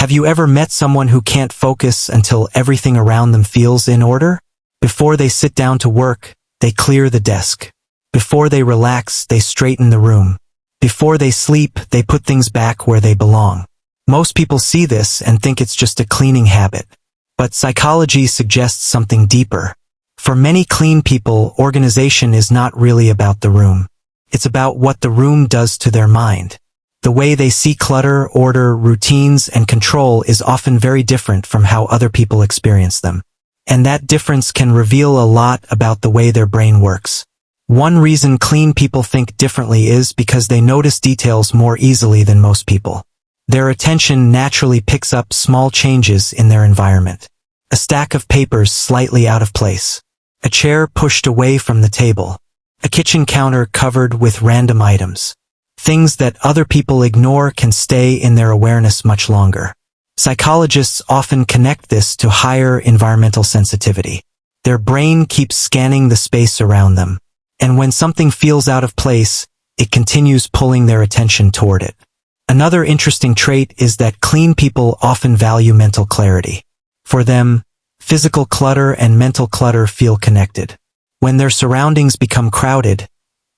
Have you ever met someone who can't focus until everything around them feels in order? Before they sit down to work, they clear the desk. Before they relax, they straighten the room. Before they sleep, they put things back where they belong. Most people see this and think it's just a cleaning habit. But psychology suggests something deeper. For many clean people, organization is not really about the room. It's about what the room does to their mind. The way they see clutter, order, routines, and control is often very different from how other people experience them. And that difference can reveal a lot about the way their brain works. One reason clean people think differently is because they notice details more easily than most people. Their attention naturally picks up small changes in their environment. A stack of papers slightly out of place. A chair pushed away from the table. A kitchen counter covered with random items. Things that other people ignore can stay in their awareness much longer. Psychologists often connect this to higher environmental sensitivity. Their brain keeps scanning the space around them. And when something feels out of place, it continues pulling their attention toward it. Another interesting trait is that clean people often value mental clarity. For them, physical clutter and mental clutter feel connected. When their surroundings become crowded,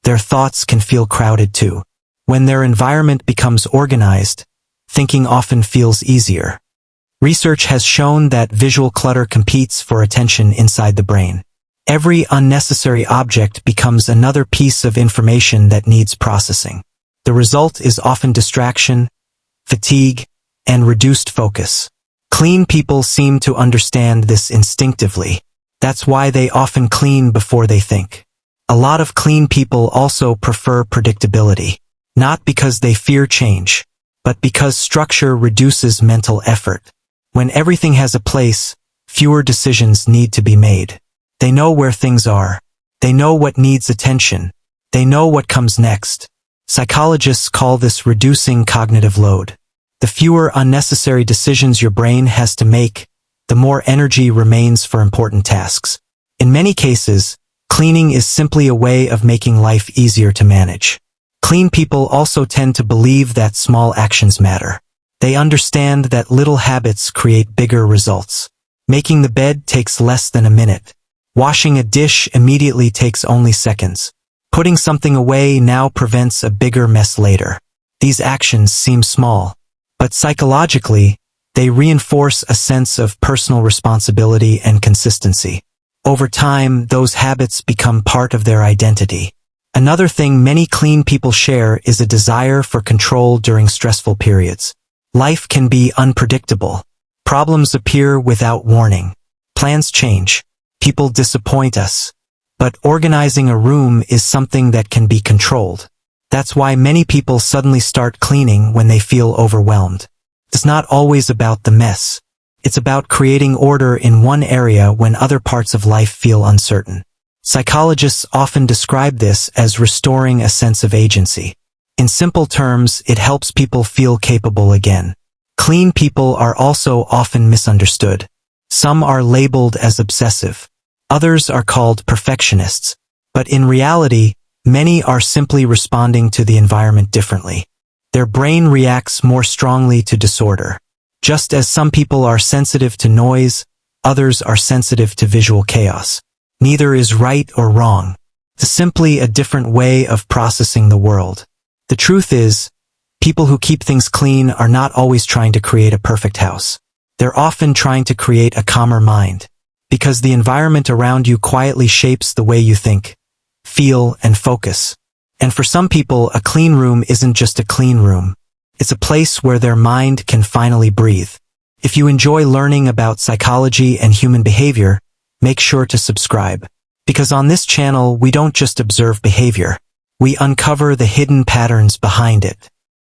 their thoughts can feel crowded too. When their environment becomes organized, thinking often feels easier. Research has shown that visual clutter competes for attention inside the brain. Every unnecessary object becomes another piece of information that needs processing. The result is often distraction, fatigue, and reduced focus. Clean people seem to understand this instinctively. That's why they often clean before they think. A lot of clean people also prefer predictability. Not because they fear change, but because structure reduces mental effort. When everything has a place, fewer decisions need to be made. They know where things are. They know what needs attention. They know what comes next. Psychologists call this reducing cognitive load. The fewer unnecessary decisions your brain has to make, the more energy remains for important tasks. In many cases, cleaning is simply a way of making life easier to manage. Clean people also tend to believe that small actions matter. They understand that little habits create bigger results. Making the bed takes less than a minute. Washing a dish immediately takes only seconds. Putting something away now prevents a bigger mess later. These actions seem small, but psychologically, they reinforce a sense of personal responsibility and consistency. Over time, those habits become part of their identity. Another thing many clean people share is a desire for control during stressful periods. Life can be unpredictable. Problems appear without warning. Plans change. People disappoint us. But organizing a room is something that can be controlled. That's why many people suddenly start cleaning when they feel overwhelmed. It's not always about the mess. It's about creating order in one area when other parts of life feel uncertain. Psychologists often describe this as restoring a sense of agency. In simple terms, it helps people feel capable again. Clean people are also often misunderstood. Some are labeled as obsessive. Others are called perfectionists. But in reality, many are simply responding to the environment differently. Their brain reacts more strongly to disorder. Just as some people are sensitive to noise, others are sensitive to visual chaos. Neither is right or wrong. It's simply a different way of processing the world. The truth is, people who keep things clean are not always trying to create a perfect house. They're often trying to create a calmer mind. Because the environment around you quietly shapes the way you think, feel, and focus. And for some people, a clean room isn't just a clean room. It's a place where their mind can finally breathe. If you enjoy learning about psychology and human behavior, make sure to subscribe. Because on this channel, we don't just observe behavior. We uncover the hidden patterns behind it.